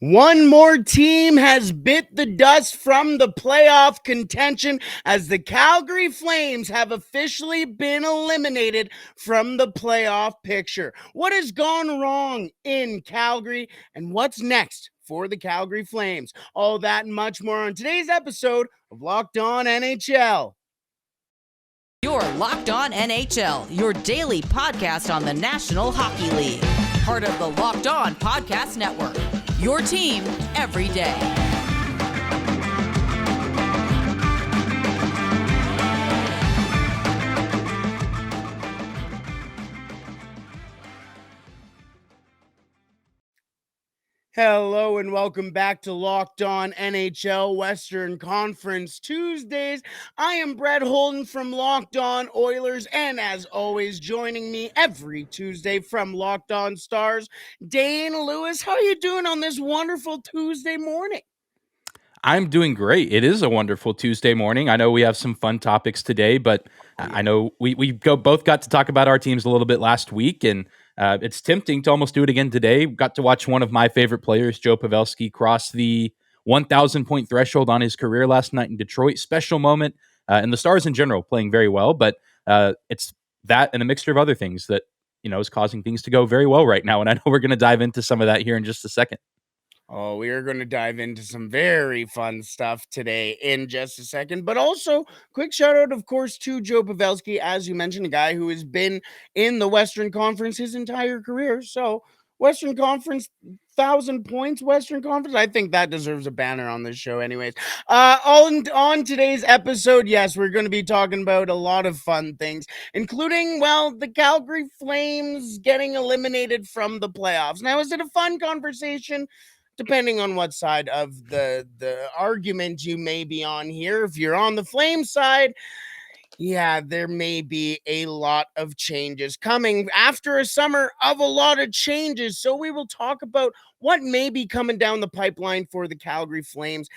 One more team has bit the dust from the playoff contention as the Calgary Flames have officially been eliminated from the playoff picture. What has gone wrong in Calgary and what's next for the Calgary Flames? All that and much more on today's episode of Locked On NHL. You're Locked On NHL, your daily podcast on the National Hockey League. Part of the Locked On Podcast Network, your team every day. Hello and welcome back to Locked On NHL Western Conference Tuesdays. I am Brett Holden from Locked On Oilers, and as always, joining me every Tuesday from Locked On Stars, Dane Lewis. How are you doing on this wonderful Tuesday morning? I'm doing great. It is a wonderful Tuesday morning. I know we have some fun topics today, but I know we both got to talk about our teams a little bit last week, and it's tempting to almost do it again today. Got to watch one of my favorite players, Joe Pavelski, cross the 1,000 point threshold on his career last night in Detroit. Special moment, and the Stars in general playing very well, but it's that and a mixture of other things that is causing things to go very well right now. And I know we're going to dive into some of that here in just a second. Oh, we are going to dive into some very fun stuff today in just a second. But also, quick shout out, of course, to Joe Pavelski, as you mentioned, a guy who has been in the Western Conference his entire career. So, Western Conference, 1,000 points, Western Conference. I think that deserves a banner on this show, anyways. On today's episode, yes, we're going to be talking about a lot of fun things, including, well, the Calgary Flames getting eliminated from the playoffs. Now, is it a fun conversation? Depending on what side of the argument you may be on here. If you're on the Flame side, yeah, there may be a lot of changes coming after a summer of a lot of changes. So we will talk about what may be coming down the pipeline for the Calgary Flames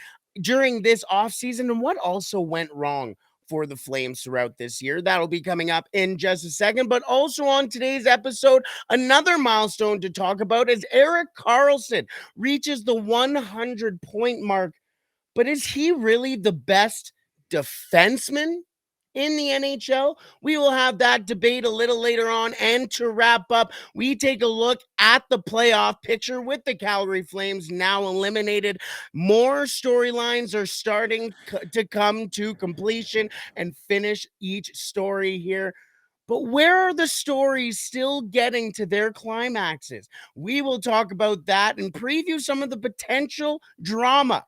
during this offseason and what also went wrong for the Flames throughout this year. That'll be coming up in just a second. But also on today's episode, another milestone to talk about is Erik Karlsson reaches the 100-point mark. But is he really the best defenseman in the NHL? We will have that debate a little later on. And to wrap up, we take a look at the playoff picture with the Calgary Flames now eliminated. More storylines are starting to come to completion and finish each story here. But where are the stories still getting to their climaxes? We will talk about that and preview some of the potential drama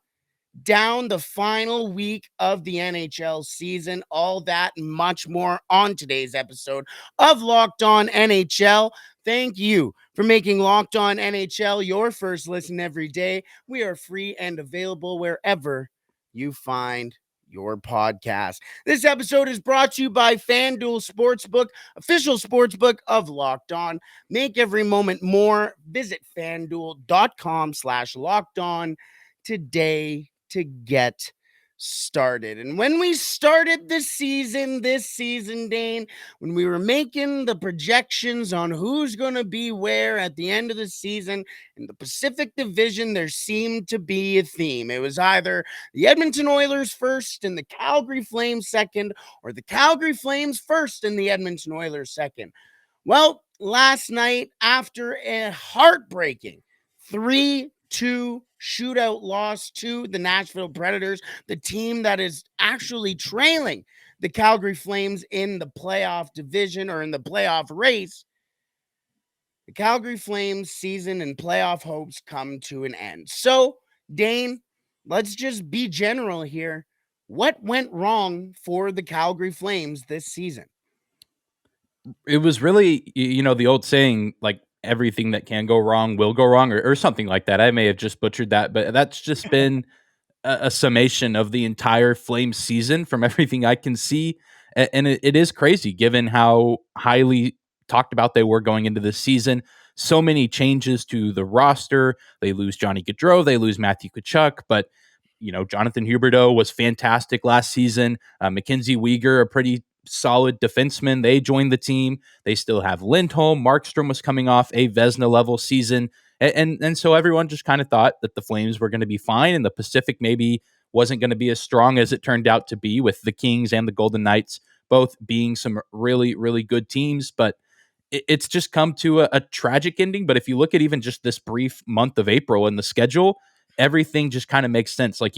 down the final week of the NHL season. All that and much more on today's episode of Locked On NHL. Thank you for making Locked On NHL your first listen every day. We are free and available wherever you find your podcast. This episode is brought to you by FanDuel Sportsbook, official sportsbook of Locked On. Make every moment more. Visit FanDuel.com/LockedOn today to get started. And when we started this season, Dane, when we were making the projections on who's going to be where at the end of the season in the Pacific Division, there seemed to be a theme. It was either the Edmonton Oilers first and the Calgary Flames second, or the Calgary Flames first and the Edmonton Oilers second. Well, last night, after a heartbreaking 3-2 shootout loss to the Nashville Predators, the team that is actually trailing the Calgary Flames in the playoff division or in the playoff race, the Calgary Flames season and playoff hopes come to an end. So, Dane, let's just be general here. What went wrong for the Calgary Flames this season? It was really, the old saying, like, everything that can go wrong will go wrong, or something like that. I may have just butchered that, but that's just been a summation of the entire Flames season from everything I can see. And it is crazy given how highly talked about they were going into this season. So many changes to the roster. They lose Johnny Gaudreau, they lose Matthew Tkachuk, but Jonathan Huberdeau was fantastic last season. Mackenzie Weegar, a pretty solid defenseman. They joined the team. They still have Lindholm. Markstrom was coming off a Vezina level season. And so everyone just kind of thought that the Flames were going to be fine, and the Pacific maybe wasn't going to be as strong as it turned out to be, with the Kings and the Golden Knights both being some really, really good teams. But it's just come to a tragic ending. But if you look at even just this brief month of April in the schedule, everything just kind of makes sense. Like,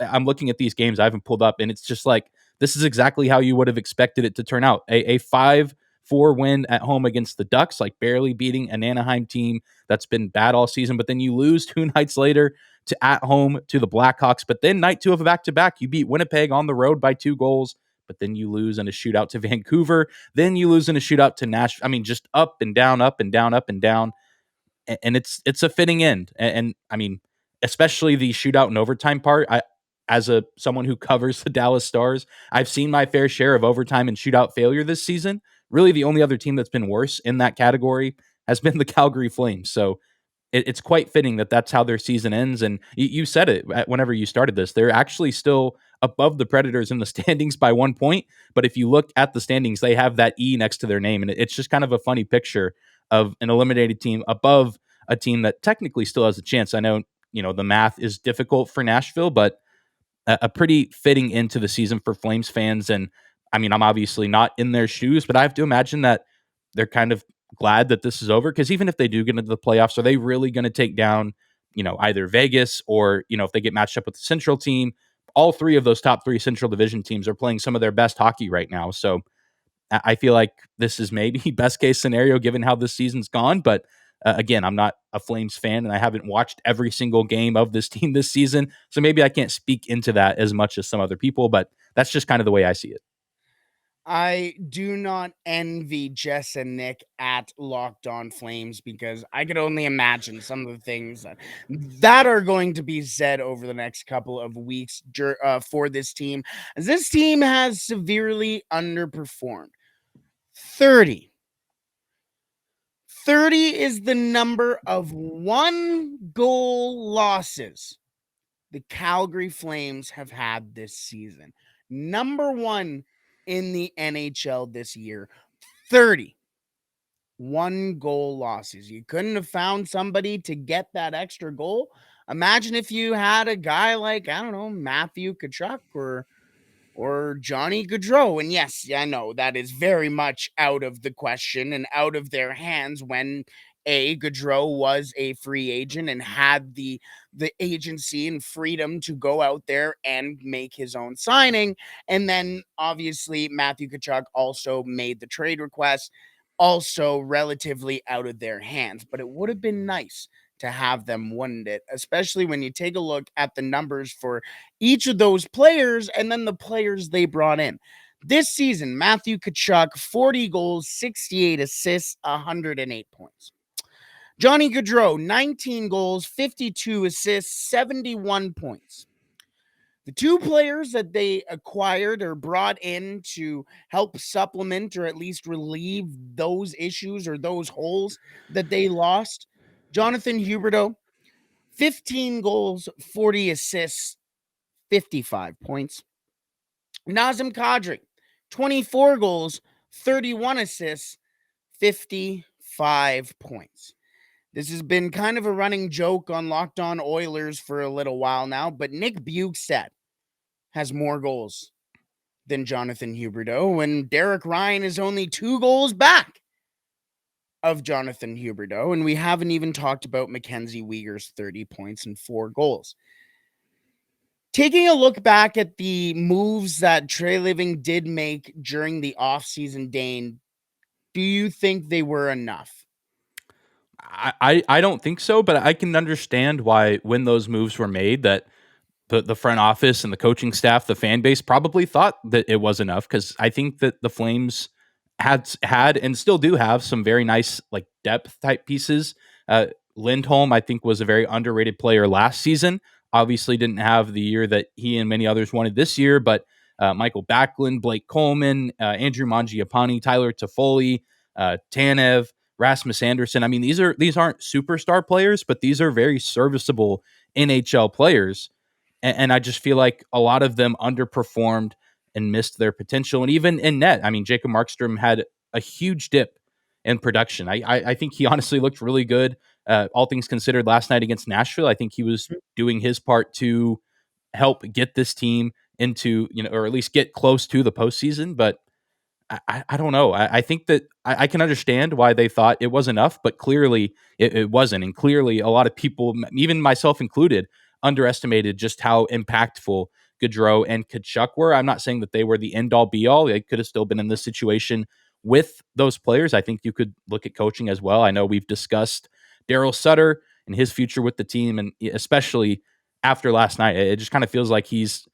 I'm looking at these games I haven't pulled up, and it's just like, this is exactly how you would have expected it to turn out. A 5-4 win at home against the Ducks, like barely beating an Anaheim team that's been bad all season. But then you lose 2 nights later to at home to the Blackhawks. But then night 2 of a back-to-back, you beat Winnipeg on the road by 2 goals. But then you lose in a shootout to Vancouver. Then you lose in a shootout to Nashville. I mean, just up and down, up and down, up and down. And it's a fitting end. And I mean, especially the shootout and overtime part. As someone who covers the Dallas Stars, I've seen my fair share of overtime and shootout failure this season. Really, the only other team that's been worse in that category has been the Calgary Flames. So it's quite fitting that that's how their season ends. And you said it whenever you started this. They're actually still above the Predators in the standings by 1 point. But if you look at the standings, they have that E next to their name. And it's just kind of a funny picture of an eliminated team above a team that technically still has a chance. I know, the math is difficult for Nashville, but a pretty fitting end to the season for Flames fans. And I mean, I'm obviously not in their shoes, but I have to imagine that they're kind of glad that this is over, because even if they do get into the playoffs, are they really going to take down, either Vegas or, if they get matched up with the Central team? All 3 of those top 3 Central Division teams are playing some of their best hockey right now. So I feel like this is maybe best case scenario given how this season's gone. But again, I'm not a Flames fan, and I haven't watched every single game of this team this season. So maybe I can't speak into that as much as some other people, but that's just kind of the way I see it. I do not envy Jess and Nick at Locked On Flames, because I could only imagine some of the things that are going to be said over the next couple of weeks for this team, as this team has severely underperformed. 30 is the number of 1-goal losses the Calgary Flames have had this season. Number 1 in the NHL this year. 30 1-goal losses. You couldn't have found somebody to get that extra goal. Imagine if you had a guy like, I don't know, Matthew Tkachuk or Johnny Gaudreau. And yes, I know that is very much out of the question and out of their hands when Gaudreau was a free agent and had the agency and freedom to go out there and make his own signing. And then obviously Matthew Tkachuk also made the trade request, also relatively out of their hands. But it would have been nice to have them win it, especially when you take a look at the numbers for each of those players and then the players they brought in. This season, Matthew Tkachuk, 40 goals, 68 assists, 108 points. Johnny Gaudreau, 19 goals, 52 assists, 71 points. The 2 players that they acquired or brought in to help supplement or at least relieve those issues or those holes that they lost, Jonathan Huberdeau, 15 goals, 40 assists, 55 points. Nazem Kadri, 24 goals, 31 assists, 55 points. This has been kind of a running joke on Locked On Oilers for a little while now, but Nick Bjugstad has more goals than Jonathan Huberdeau, and Derek Ryan is only 2 goals back of Jonathan Huberdeau, and we haven't even talked about Mackenzie Weegar's 30 points and 4 goals. Taking a look back at the moves that Treliving did make during the offseason, Dane, do you think they were enough? I don't think so, but I can understand why, when those moves were made, that the front office and the coaching staff, the fan base probably thought that it was enough, because I think that the Flames had and still do have some very nice like depth type pieces. Lindholm, I think, was a very underrated player last season. Obviously didn't have the year that he and many others wanted this year, but Michael Backlund, Blake Coleman, Andrew Mangiapane, Tyler Toffoli, Tanev, Rasmus Anderson. I mean, these aren't superstar players, but these are very serviceable NHL players. And I just feel like a lot of them underperformed and missed their potential. And even in net, I mean, Jacob Markstrom had a huge dip in production. I think he honestly looked really good all things considered, last night against Nashville, I think he was doing his part to help get this team into, or at least get close to the postseason. But I don't know. I think that I can understand why they thought it was enough, but clearly it wasn't. And clearly a lot of people, even myself included, underestimated just how impactful Gaudreau and Kachuk were. I'm not saying that they were the end all be all. They could have still been in this situation with those players. I think you could look at coaching as well. I know we've discussed Daryl Sutter and his future with the team, and especially after last night, it just kind of feels like he's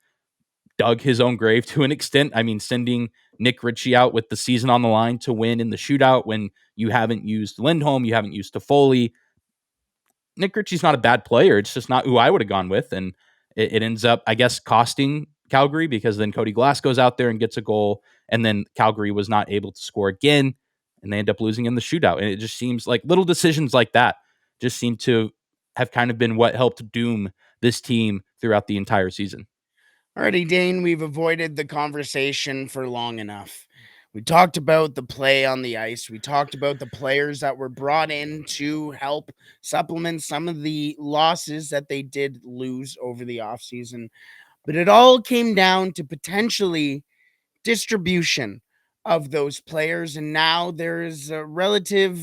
dug his own grave to an extent. I mean, sending Nick Ritchie out with the season on the line to win in the shootout when you haven't used Lindholm, you haven't used Toffoli. Nick Ritchie's not a bad player. It's just not who I would have gone with. And it ends up, I guess, costing Calgary, because then Cody Glass goes out there and gets a goal. And then Calgary was not able to score again. And they end up losing in the shootout. And it just seems like little decisions like that just seem to have kind of been what helped doom this team throughout the entire season. Alrighty, Dane, we've avoided the conversation for long enough. We talked about the play on the ice. We talked about the players that were brought in to help supplement some of the losses that they did lose over the offseason. But it all came down to potentially distribution of those players. And now there is a relative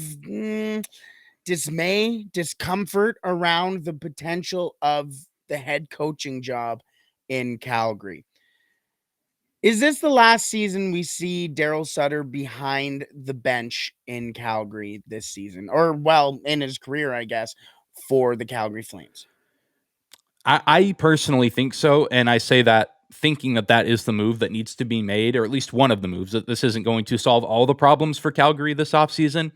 dismay, discomfort around the potential of the head coaching job in Calgary. Is this the last season we see Daryl Sutter behind the bench in Calgary this season? Or, well, in his career, I guess, for the Calgary Flames? I personally think so. And I say that thinking that that is the move that needs to be made, or at least one of the moves. That this isn't going to solve all the problems for Calgary this offseason,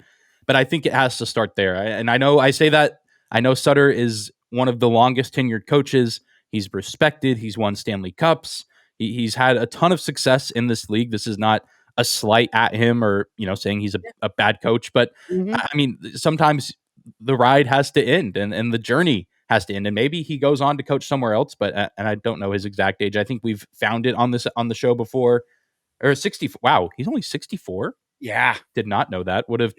but I think it has to start there. And I know I say that. I know Sutter is one of the longest tenured coaches. He's respected. He's won Stanley Cups. He's had a ton of success in this league. This is not a slight at him or, saying he's a bad coach. But I mean, sometimes the ride has to end and the journey has to end. And maybe he goes on to coach somewhere else, but and I don't know his exact age. I think we've found it on the show before. Or 60. Wow, he's only 64. Yeah. Did not know that. Would have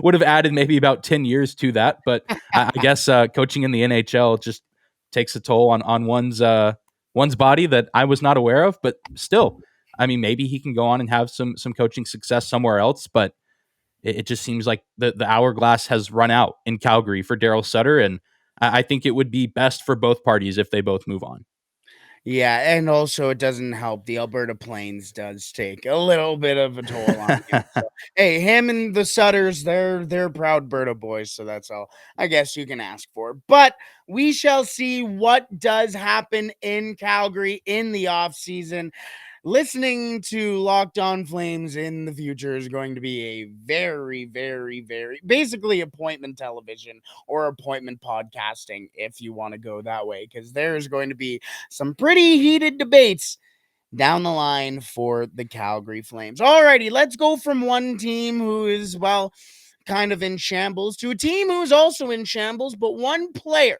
would have added maybe about 10 years to that. But I guess coaching in the NHL just takes a toll on one's body that I was not aware of. But still, I mean, maybe he can go on and have some coaching success somewhere else. But it just seems like the hourglass has run out in Calgary for Daryl Sutter, and I think it would be best for both parties if they both move on. Yeah, and also it doesn't help. The Alberta Plains does take a little bit of a toll on you. So, hey, him and the Sutters, they're proud Berta boys, so that's all I guess you can ask for. But we shall see what does happen in Calgary in the offseason. Listening to Locked On Flames in the future is going to be a very, very, very basically appointment television or appointment podcasting, if you want to go that way, because there's going to be some pretty heated debates down the line for the Calgary Flames. Alrighty, let's go from one team who is, well, kind of in shambles to a team who's also in shambles, but one player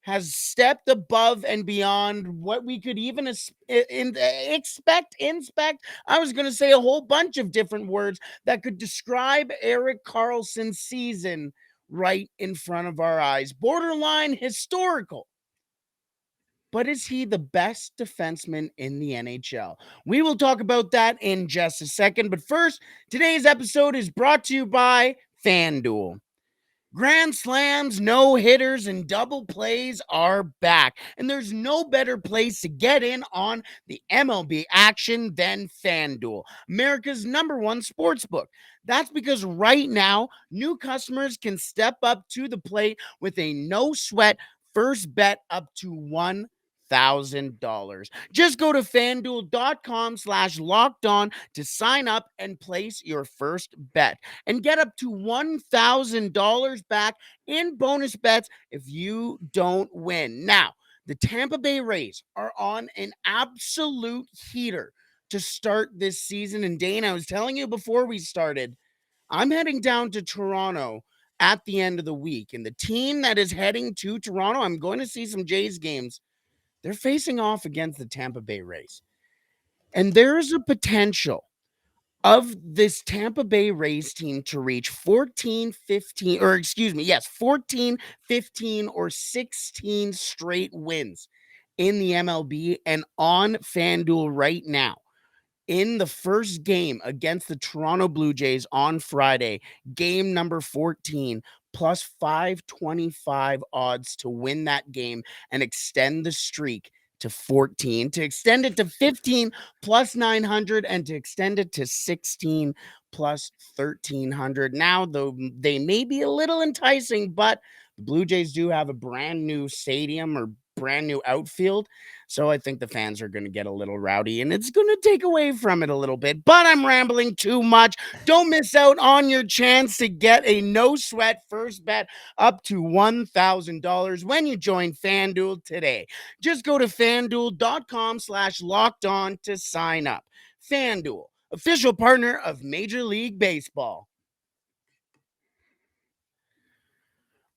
has stepped above and beyond what we could even expect, inspect. I was going to say a whole bunch of different words that could describe Erik Karlsson's season right in front of our eyes. Borderline historical. But is he the best defenseman in the NHL? We will talk about that in just a second. But first, today's episode is brought to you by FanDuel. Grand slams, no hitters, and double plays are back. And there's no better place to get in on the MLB action than FanDuel, America's #1 sportsbook. That's because right now, new customers can step up to the plate with a no sweat first bet up to $1,000. Just go to fanduel.com/lockedon to sign up and place your first bet and get up to $1,000 back in bonus bets if you don't win. Now, the Tampa Bay Rays are on an absolute heater to start this season. And Dane, I was telling you before we started, I'm heading down to Toronto at the end of the week. And the team that is heading to Toronto, I'm going to see some Jays games. They're facing off against the Tampa Bay Rays. And there is a potential of this Tampa Bay Rays team to reach 14, 15, or excuse me, yes, 14, 15, or 16 straight wins in the MLB and on FanDuel right now, in the first game against the Toronto Blue Jays on Friday, game number 14, plus 525 odds to win that game and extend the streak to 14, to extend it to 15 plus 900, and to extend it to 16 plus 1300. Now, though they may be a little enticing, but the Blue Jays do have a brand new stadium or brand new outfield. So I think the fans are going to get a little rowdy and it's going to take away from it a little bit. But I'm rambling too much. Don't miss out on your chance to get a no sweat first bet up to $1,000 when you join FanDuel today. Just go to fanduel.com/locked on to sign up. FanDuel, official partner of Major League Baseball.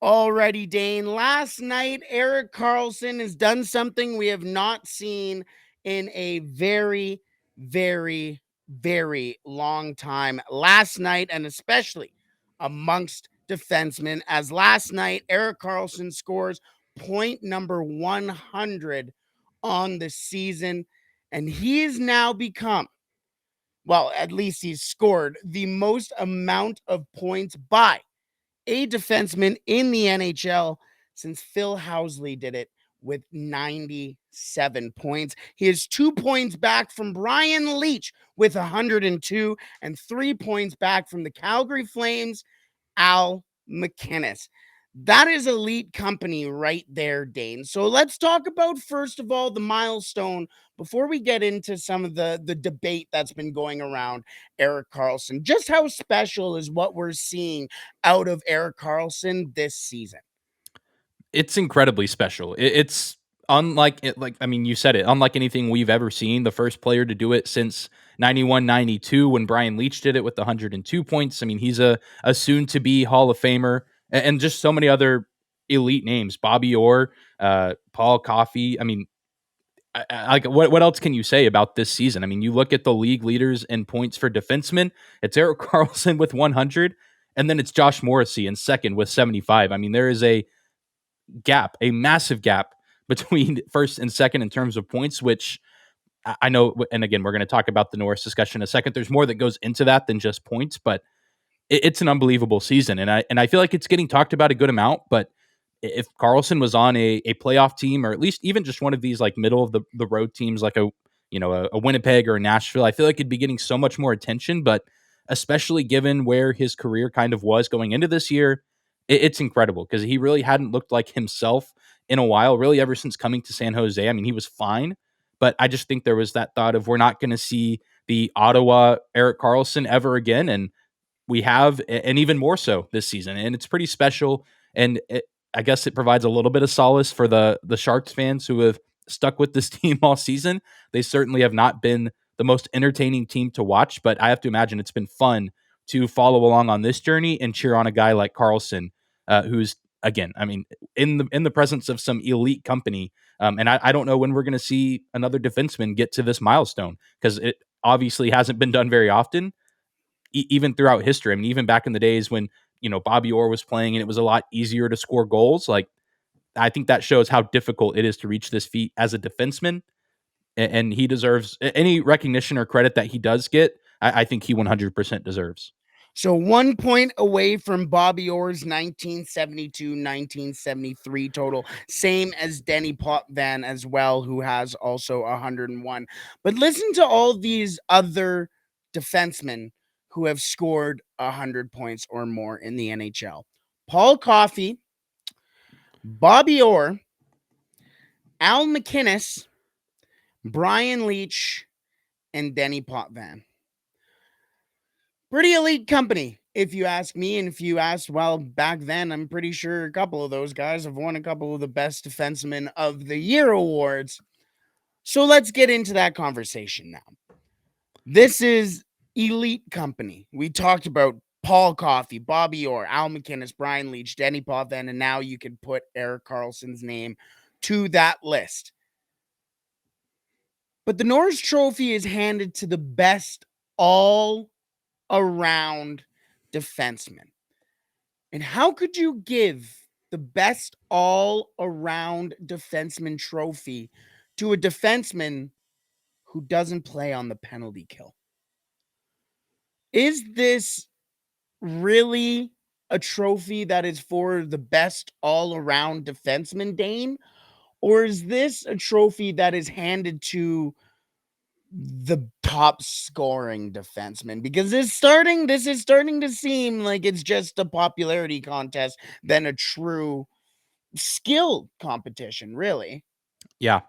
Alrighty, Dane. Last night, Erik Karlsson has done something we have not seen in a very, very, very long time. Last night, and especially amongst defensemen, as last night, Erik Karlsson scores point number 100 on the season, and he has now become, well, at least he's scored the most amount of points by a defenseman in the NHL since Phil Housley did it with 97 points. He is 2 points back from Brian Leetch with 102 and 3 points back from the Calgary Flames, Al McInnes. That is elite company right there, Dane. So let's talk about, first of all, the milestone before we get into some of the debate that's been going around Erik Karlsson. Just how special is what we're seeing out of Erik Karlsson this season? It's incredibly special. It's unlike it, like, I mean, you said it, unlike anything we've ever seen. The first player to do it since 91-92 when Brian Leetch did it with 102 points. I mean, he's a soon to be Hall of Famer, and just so many other elite names. Bobby Orr, Paul Coffey. I mean, like, what else can you say about this season? I mean, you look at the league leaders in points for defensemen. It's Erik Karlsson with 100, and then it's Josh Morrissey in second with 75. I mean, there is a gap, a massive gap between first and second in terms of points, which I know. And again, we're going to talk about the Norris discussion in a second. There's more that goes into that than just points, but it's an unbelievable season. And I feel like it's getting talked about a good amount, but if Karlsson was on a playoff team, or at least even just one of these like middle of the road teams, like a Winnipeg or a Nashville, I feel like it'd be getting so much more attention. But especially given where his career kind of was going into this year, it's incredible because he really hadn't looked like himself in a while, really ever since coming to San Jose. I mean, he was fine, but I just think there was that thought of we're not going to see the Ottawa Erik Karlsson ever again, and we have, and even more so this season, and it's pretty special. And I guess it provides a little bit of solace for the Sharks fans who have stuck with this team all season. They certainly have not been the most entertaining team to watch, but I have to imagine it's been fun to follow along on this journey and cheer on a guy like Karlsson, who's, again, I mean, in the presence of some elite company. And I don't know when we're going to see another defenseman get to this milestone, because it obviously hasn't been done very often, even throughout history. I mean, even back in the days when, Bobby Orr was playing and it was a lot easier to score goals. Like, I think that shows how difficult it is to reach this feat as a defenseman. And he deserves any recognition or credit that he does get. I think he 100% deserves. So 1 point away from Bobby Orr's 1972-1973 total, same as Denny Potvin as well, who has also 101. But listen to all these other defensemen who have scored 100 points or more in the NHL. Paul Coffey, Bobby Orr, Al McInnes, Brian Leetch, and Denny Potvin. Pretty elite company, if you ask me. And if you ask, well, back then, I'm pretty sure a couple of those guys have won a couple of the best defensemen of the year awards. So let's get into that conversation now. This is elite company. We talked about Paul Coffey, Bobby Orr, Al McInnes, Brian Leetch, Denny Potvin, and now you can put Erik Karlsson's name to that list. But the Norris Trophy is handed to the best all around defenseman. And how could you give the best all around defenseman trophy to a defenseman who doesn't play on the penalty kill? Is this really a trophy that is for the best all around defenseman, Dane? Or is this a trophy that is handed to the top scoring defenseman? Because this is starting to seem like it's just a popularity contest than a true skill competition, really. Yeah.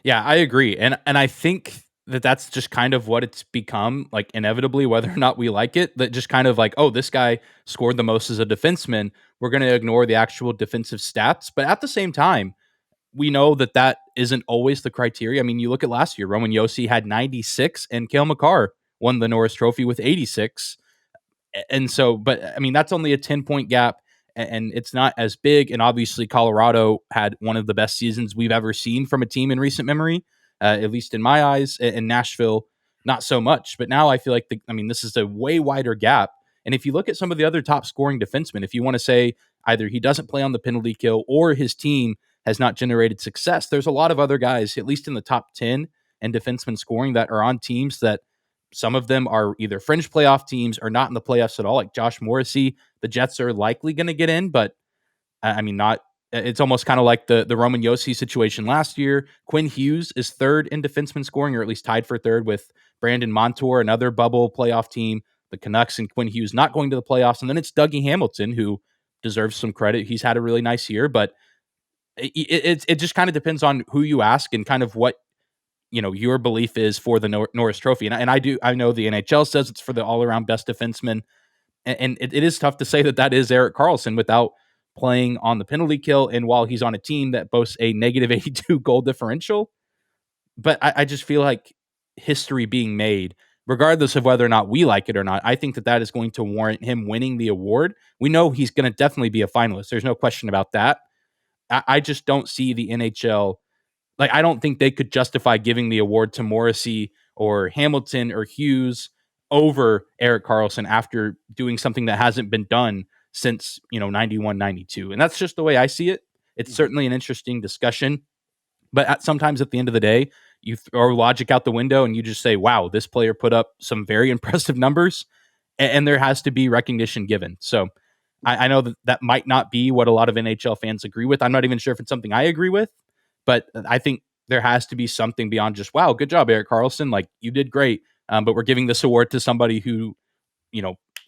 Yeah, I agree. And I think that that's just kind of what it's become, like inevitably, whether or not we like it, that just kind of like, oh, this guy scored the most as a defenseman. We're going to ignore the actual defensive stats. But at the same time, we know that that isn't always the criteria. I mean, you look at last year, Roman Yossi had 96 and Cale Makar won the Norris Trophy with 86. And so, but I mean, that's only a 10-point gap and it's not as big. And obviously, Colorado had one of the best seasons we've ever seen from a team in recent memory, at least in my eyes. And Nashville, not so much. But now I feel like, this is a way wider gap. And if you look at some of the other top scoring defensemen, if you want to say either he doesn't play on the penalty kill or his team has not generated success, there's a lot of other guys, at least in the top 10 and defenseman scoring, that are on teams that some of them are either fringe playoff teams or not in the playoffs at all. Like Josh Morrissey, the Jets are likely going to get in, but not. It's almost kind of like the Roman Yossi situation last year. Quinn Hughes is third in defenseman scoring, or at least tied for third with Brandon Montour, another bubble playoff team. The Canucks and Quinn Hughes not going to the playoffs, and then it's Dougie Hamilton, who deserves some credit. He's had a really nice year, but it just kind of depends on who you ask and kind of what your belief is for the Norris Trophy. And I know the NHL says it's for the all around best defenseman, and it is tough to say that is Erik Karlsson without playing on the penalty kill, and while he's on a team that boasts a negative 82 goal differential. But I just feel like history being made, regardless of whether or not we like it or not. I think that is going to warrant him winning the award. We know he's going to definitely be a finalist. There's no question about that. I just don't see the NHL. Like, I don't think they could justify giving the award to Morrissey or Hamilton or Hughes over Erik Karlsson after doing something that hasn't been done since, 91, 92. And that's just the way I see it. It's certainly an interesting discussion. But sometimes at the end of the day, you throw logic out the window and you just say, wow, this player put up some very impressive numbers, and there has to be recognition given. So I know that might not be what a lot of NHL fans agree with. I'm not even sure if it's something I agree with, but I think there has to be something beyond just, wow, good job, Erik Karlsson. Like, you did great. But we're giving this award to somebody who,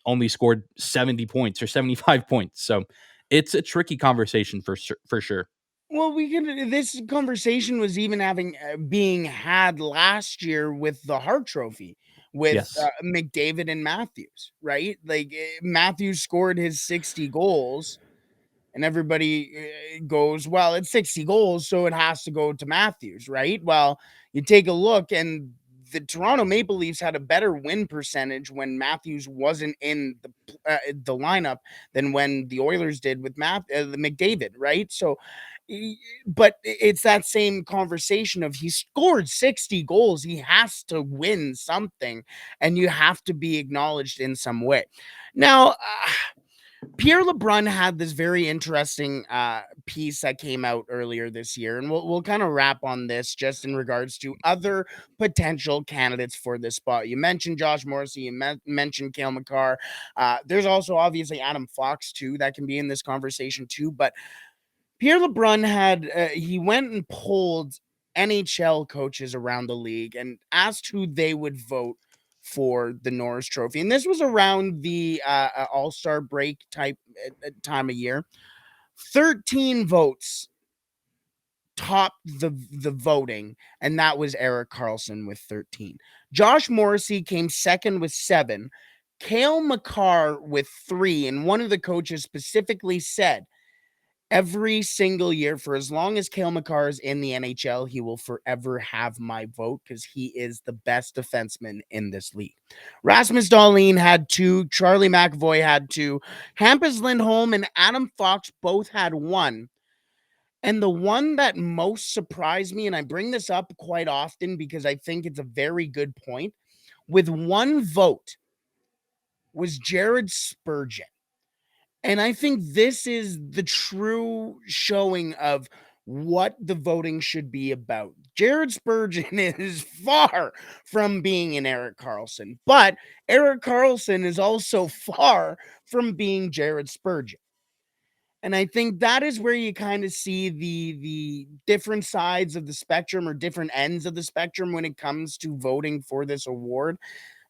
only scored 70 points or 75 points. So it's a tricky conversation for sure. Well, this conversation was even being had last year with the Hart Trophy with Yes. McDavid and Matthews, right? Like, Matthews scored his 60 goals, and everybody goes, well, it's 60 goals, so it has to go to Matthews, right? Well, you take a look, and the Toronto Maple Leafs had a better win percentage when Matthews wasn't in the lineup than when the Oilers did with the McDavid, right? So, but it's that same conversation of he scored 60 goals. He has to win something, and you have to be acknowledged in some way. Now, Pierre LeBrun had this very interesting piece that came out earlier this year, and we'll kind of wrap on this just in regards to other potential candidates for this spot. You mentioned Josh Morrissey, you mentioned Cale Makar. There's also obviously Adam Fox too that can be in this conversation too, but Pierre LeBrun he went and polled NHL coaches around the league and asked who they would vote for the Norris Trophy. And this was around the All-Star break type time of year. 13 votes topped the voting, and that was Erik Karlsson with 13. Josh Morrissey came second with 7. Cale Makar with 3, and one of the coaches specifically said, every single year, for as long as Cale Makar is in the NHL, he will forever have my vote because he is the best defenseman in this league. Rasmus Dahlin had 2. Charlie McAvoy had 2. Hampus Lindholm and Adam Fox both had 1. And the one that most surprised me, and I bring this up quite often because I think it's a very good point, with 1 vote, was Jared Spurgeon. And I think this is the true showing of what the voting should be about. Jared Spurgeon is far from being an Erik Karlsson, but Erik Karlsson is also far from being Jared Spurgeon. And I think that is where you kind of see the different sides of the spectrum or different ends of the spectrum when it comes to voting for this award.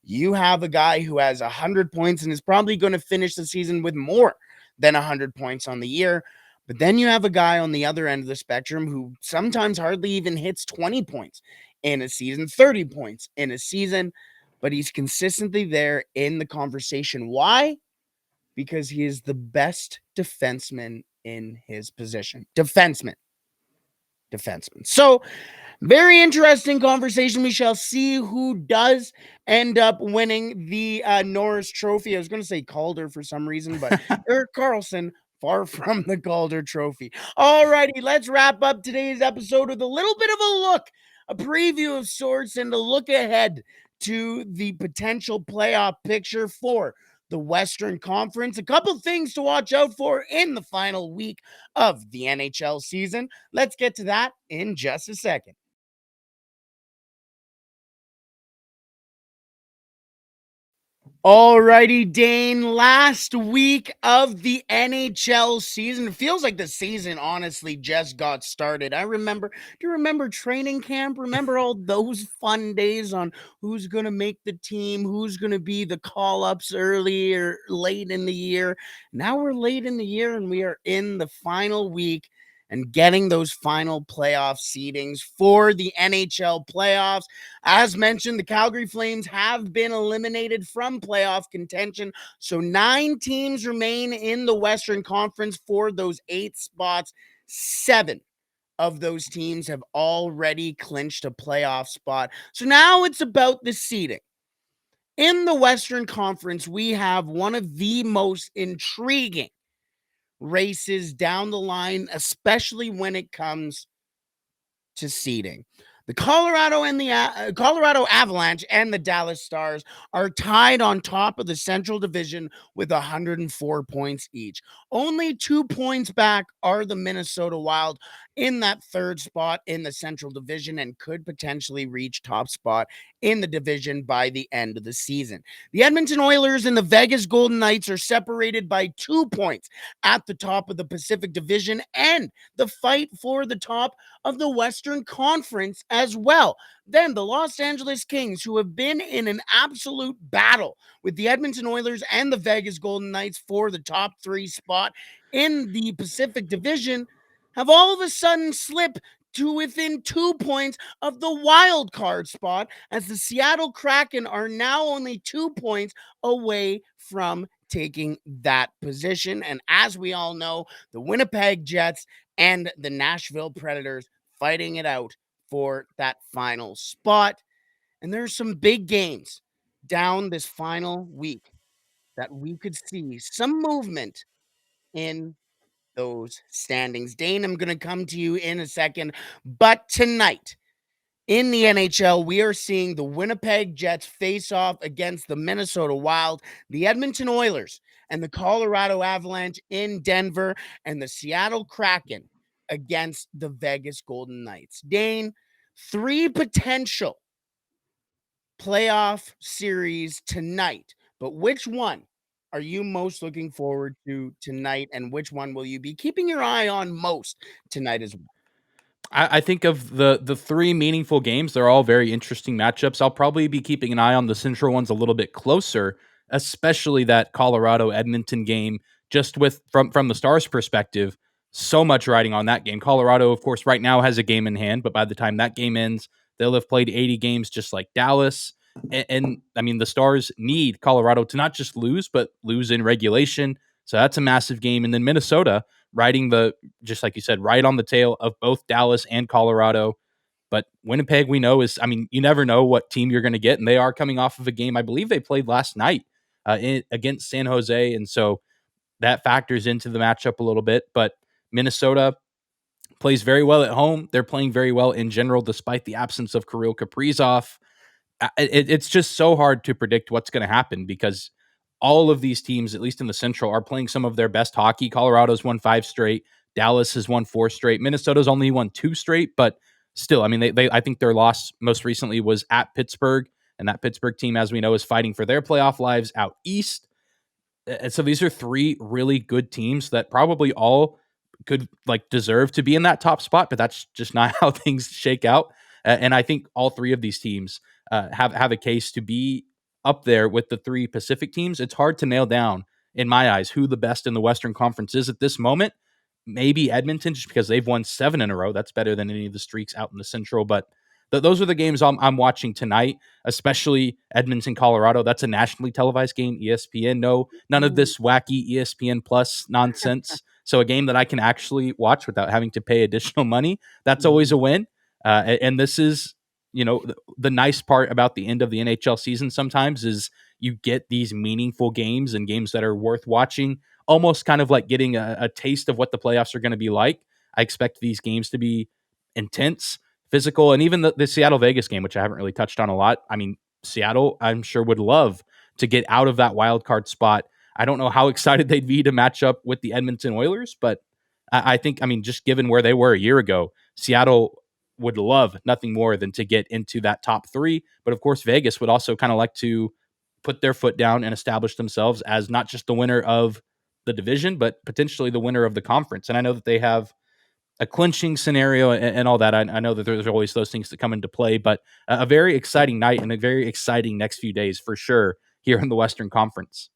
You have a guy who has 100 points and is probably going to finish the season with more than 100 points on the year. But then you have a guy on the other end of the spectrum who sometimes hardly even hits 20 points in a season, 30 points in a season, but he's consistently there in the conversation. Why? Because he is the best defenseman in his position. Defenseman. So, very interesting conversation. We shall see who does end up winning the Norris Trophy. I was going to say Calder for some reason, but Erik Karlsson, far from the Calder Trophy. All righty, let's wrap up today's episode with a little bit of a look, a preview of sorts, and a look ahead to the potential playoff picture for the Western Conference. A couple things to watch out for in the final week of the NHL season. Let's get to that in just a second. Alrighty, Dane. Last week of the NHL season. It feels like the season honestly just got started. Do you remember training camp? Remember all those fun days on who's going to make the team, who's going to be the call-ups early or late in the year? Now we're late in the year and we are in the final week and getting those final playoff seedings for the NHL playoffs. As mentioned, the Calgary Flames have been eliminated from playoff contention. So 9 teams remain in the Western Conference for those 8 spots. 7 of those teams have already clinched a playoff spot. So now it's about the seeding. In the Western Conference, we have one of the most intriguing races down the line, especially when it comes to seeding. The Colorado Avalanche and the Dallas Stars are tied on top of the Central Division with 104 points each. Only 2 points back are the Minnesota Wild in that third spot in the Central Division and could potentially reach top spot in the division by the end of the season. The Edmonton Oilers and the Vegas Golden Knights are separated by 2 points at the top of the Pacific Division, and the fight for the top of the Western Conference as well. Then the Los Angeles Kings, who have been in an absolute battle with the Edmonton Oilers and the Vegas Golden Knights for the top 3 spot in the Pacific Division, have all of a sudden slipped to within 2 points of the wild card spot, as the Seattle Kraken are now only 2 points away from taking that position. And as we all know, the Winnipeg Jets and the Nashville Predators fighting it out for that final spot. And there's some big games down this final week that we could see some movement in those standings. Dane, I'm going to come to you in a second. But tonight in the NHL, we are seeing the Winnipeg Jets face off against the Minnesota Wild, the Edmonton Oilers, and the Colorado Avalanche in Denver, and the Seattle Kraken against the Vegas Golden Knights. Dane, 3 potential playoff series tonight, but which one are you most looking forward to tonight, and which one will you be keeping your eye on most tonight as well? I think of the 3 meaningful games, they're all very interesting matchups. I'll probably be keeping an eye on the central ones a little bit closer, especially that Colorado Edmonton game. Just with from the Stars' perspective, so much riding on that game. Colorado, of course, right now has a game in hand, but by the time that game ends, they'll have played 80 games just like Dallas. And I mean, the Stars need Colorado to not just lose, but lose in regulation. So that's a massive game. And then Minnesota riding just like you said, right on the tail of both Dallas and Colorado. But Winnipeg, we know is, I mean, you never know what team you're going to get. And they are coming off of a game, I believe they played last night against San Jose. And so that factors into the matchup a little bit. But Minnesota plays very well at home. They're playing very well in general, despite the absence of Kirill Kaprizov. It's just so hard to predict what's going to happen because all of these teams, at least in the Central, are playing some of their best hockey. Colorado's won 5 straight. Dallas has won 4 straight. Minnesota's only won 2 straight, but still, I mean, I think their loss most recently was at Pittsburgh, and that Pittsburgh team, as we know, is fighting for their playoff lives out east. And so these are 3 really good teams that probably all could deserve to be in that top spot, but that's just not how things shake out. And I think all 3 of these teams have a case to be up there with the 3 Pacific teams. It's hard to nail down, in my eyes, who the best in the Western Conference is at this moment. Maybe Edmonton, just because they've won 7 in a row. That's better than any of the streaks out in the Central. But those are the games I'm watching tonight, especially Edmonton, Colorado. That's a nationally televised game. ESPN, none of this wacky ESPN Plus nonsense. So a game that I can actually watch without having to pay additional money. That's always a win. And this is, the nice part about the end of the NHL season sometimes is you get these meaningful games and games that are worth watching, almost kind of like getting a taste of what the playoffs are going to be like. I expect these games to be intense, physical, and even the Seattle Vegas game, which I haven't really touched on a lot. I mean, Seattle, I'm sure, would love to get out of that wild card spot. I don't know how excited they'd be to match up with the Edmonton Oilers, but I think, just given where they were a year ago, Seattle would love nothing more than to get into that top 3. But of course, Vegas would also kind of like to put their foot down and establish themselves as not just the winner of the division, but potentially the winner of the conference. And I know that they have a clinching scenario and all that. I know that there's always those things that come into play, but a very exciting night and a very exciting next few days for sure here in the Western Conference.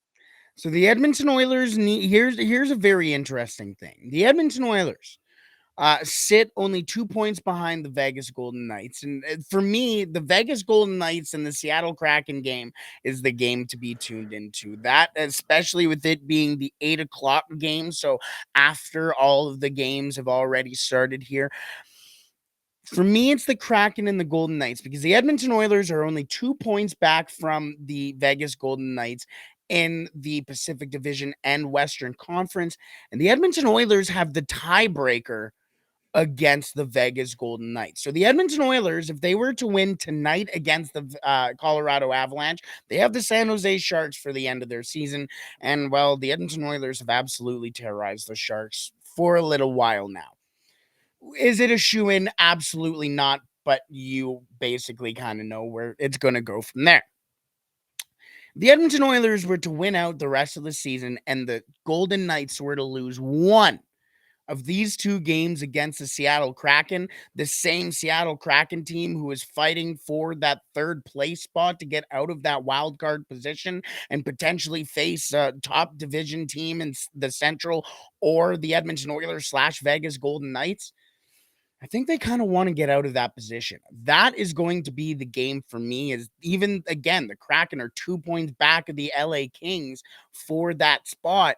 So the Edmonton Oilers here's a very interesting thing. The Edmonton Oilers sit only 2 points behind the Vegas Golden Knights. And for me, the Vegas Golden Knights and the Seattle Kraken game is the game to be tuned into. That, especially with it being the 8:00 game. So after all of the games have already started here. For me, it's the Kraken and the Golden Knights because the Edmonton Oilers are only 2 points back from the Vegas Golden Knights in the Pacific Division and Western Conference. And the Edmonton Oilers have the tiebreaker against the Vegas Golden Knights. So the Edmonton Oilers, if they were to win tonight against the Colorado Avalanche, they have the San Jose Sharks for the end of their season. And, well, the Edmonton Oilers have absolutely terrorized the Sharks for a little while now. Is it a shoo-in? Absolutely not, but you basically kind of know where it's going to go from there. The Edmonton Oilers were to win out the rest of the season, and the Golden Knights were to lose one of these 2 games against the Seattle Kraken, the same Seattle Kraken team who is fighting for that 3rd place spot to get out of that wild card position and potentially face a top division team in the Central or the Edmonton Oilers / Vegas Golden Knights. I think they kind of want to get out of that position. That is going to be the game for me. Is even, again, the Kraken are 2 points back of the LA Kings for that spot.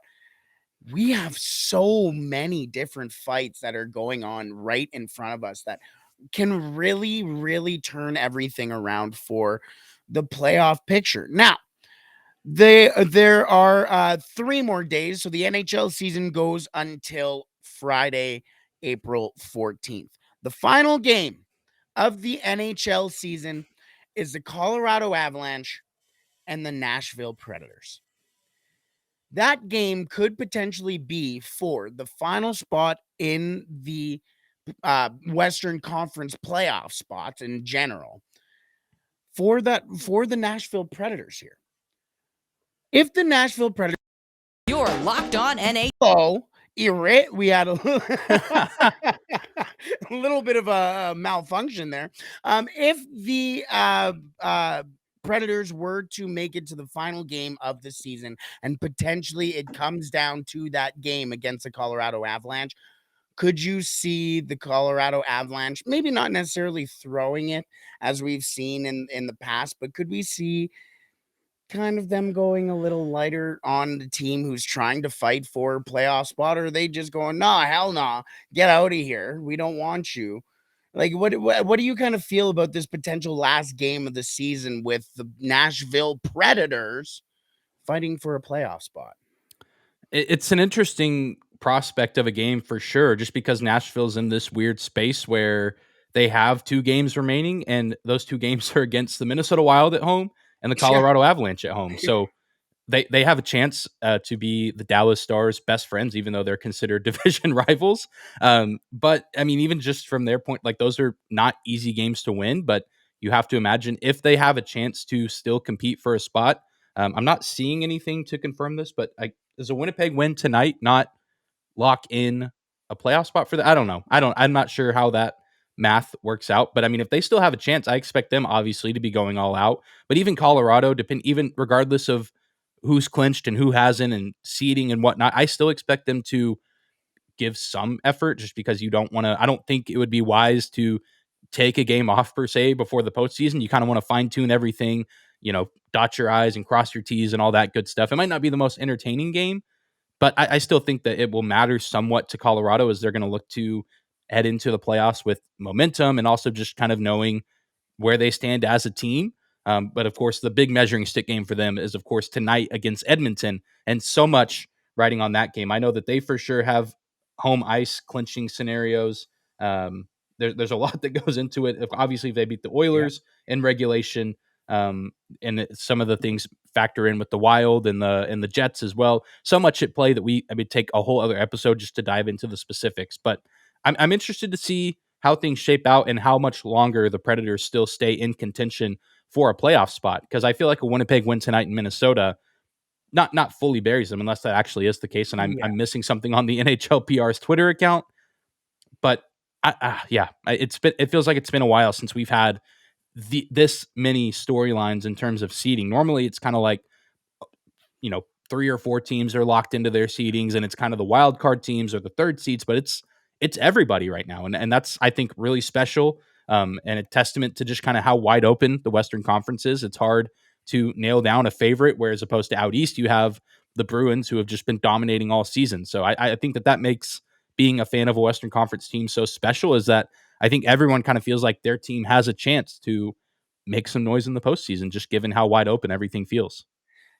We have so many different fights that are going on right in front of us that can really, really turn everything around for the playoff picture. Now, there are 3 more days. So the NHL season goes until Friday, April 14th. The final game of the NHL season is the Colorado Avalanche and the Nashville Predators. That game could potentially be for the final spot in the Western Conference playoff spots in general for the Nashville Predators here. If the Nashville Predators, You're locked on NHL. oh, we had a little bit of a malfunction there. If the Predators were to make it to the final game of the season and potentially it comes down to that game against the Colorado Avalanche, could you see the Colorado Avalanche maybe not necessarily throwing it as we've seen in the past, but could we see kind of them going a little lighter on the team who's trying to fight for a playoff spot? Or are they just going, nah, hell nah, get out of here, we don't want you? Like, what do you kind of feel about this potential last game of the season with the Nashville Predators fighting for a playoff spot? It's an interesting prospect of a game for sure, just because Nashville's in this weird space where they have 2 games remaining, and those 2 games are against the Minnesota Wild at home and the Yeah. Colorado Avalanche at home. So they have a chance to be the Dallas Stars' best friends, even though they're considered division rivals. But I mean, even just from their point, like those are not easy games to win. But you have to imagine if they have a chance to still compete for a spot. I'm not seeing anything to confirm this, but does a Winnipeg win tonight not lock in a playoff spot for that? I don't know. I'm not sure how that math works out. But I mean, if they still have a chance, I expect them obviously to be going all out. But even Colorado, even regardless of who's clinched and who hasn't and seeding and whatnot, I still expect them to give some effort just because you don't want to. I don't think it would be wise to take a game off per se before the postseason. You kind of want to fine tune everything, dot your I's and cross your T's and all that good stuff. It might not be the most entertaining game, but I still think that it will matter somewhat to Colorado as they're going to look to head into the playoffs with momentum and also just kind of knowing where they stand as a team. But of course, the big measuring stick game for them is, of course, tonight against Edmonton, and so much riding on that game. I know that they for sure have home ice clinching scenarios. There's a lot that goes into it. Obviously, if they beat the Oilers in regulation, and some of the things factor in with the Wild and the Jets as well. So much at play that I would take a whole other episode just to dive into the specifics. But I'm interested to see how things shape out and how much longer the Predators still stay in contention for a playoff spot. Because I feel like a Winnipeg win tonight in Minnesota not fully buries them unless that actually is the case. And I'm missing something on the NHL PR's Twitter account. But it feels like it's been a while since we've had this many storylines in terms of seeding. Normally it's kind of like, 3 or 4 teams are locked into their seedings and it's kind of the wild card teams or the third seeds, but it's everybody right now. And that's, I think, really special. And a testament to just kind of how wide open the Western Conference is. It's hard to nail down a favorite, whereas opposed to out East, you have the Bruins who have just been dominating all season. So I think that makes being a fan of a Western Conference team so special, is that I think everyone kind of feels like their team has a chance to make some noise in the postseason, just given how wide open everything feels.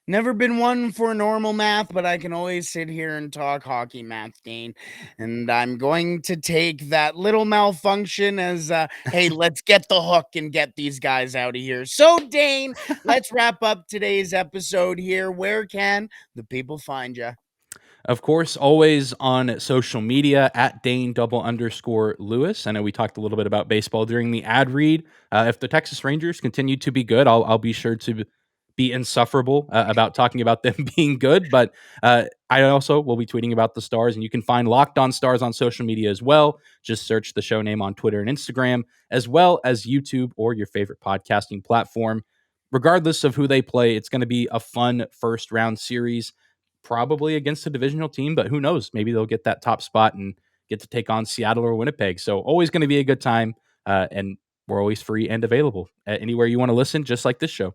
Never been one for normal math, but I can always sit here and talk hockey math, Dane. And I'm going to take that little malfunction as, hey, let's get the hook and get these guys out of here. So, Dane, let's wrap up today's episode here. Where can the people find you? Of course, always on social media at Dane_Lewis. I know we talked a little bit about baseball during the ad read. If the Texas Rangers continue to be good, I'll be sure to be insufferable about talking about them being good. But I also will be tweeting about the Stars, and you can find Locked On Stars on social media as well. Just search the show name on Twitter and Instagram, as well as YouTube or your favorite podcasting platform. Regardless of who they play, it's going to be a fun first round series, probably against a divisional team, but who knows? Maybe they'll get that top spot and get to take on Seattle or Winnipeg. So always going to be a good time. And we're always free and available anywhere you want to listen, just like this show.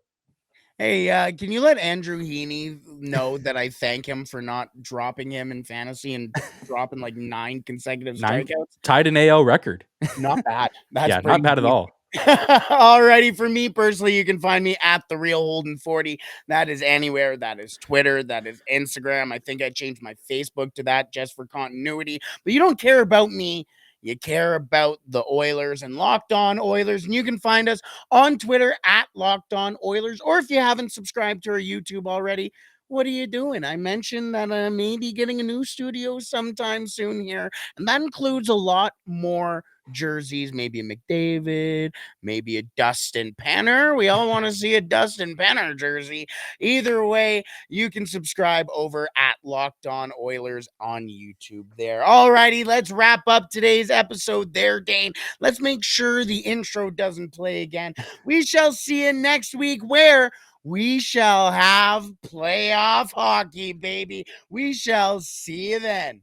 Hey, can you let Andrew Heaney know that I thank him for not dropping him in fantasy and dropping like 9 consecutive strikeouts? Tied an AL record. Not bad. That's not bad at all. Alrighty, for me personally, you can find me at The Real Holden 40. That is anywhere. That is Twitter. That is Instagram. I think I changed my Facebook to that just for continuity. But you don't care about me. You care about the Oilers and Locked On Oilers. And you can find us on Twitter at Locked On Oilers. Or if you haven't subscribed to our YouTube already, what are you doing? I mentioned that I may be getting a new studio sometime soon here. And that includes a lot more jerseys, maybe a McDavid, maybe a Dustin Penner. We all want to see a Dustin Penner jersey. Either way, you can subscribe over at Locked On Oilers on YouTube there. Alrighty, let's wrap up today's episode there, Dane. Let's make sure the intro doesn't play again. We shall see you next week, where we shall have playoff hockey, baby. We shall see you then.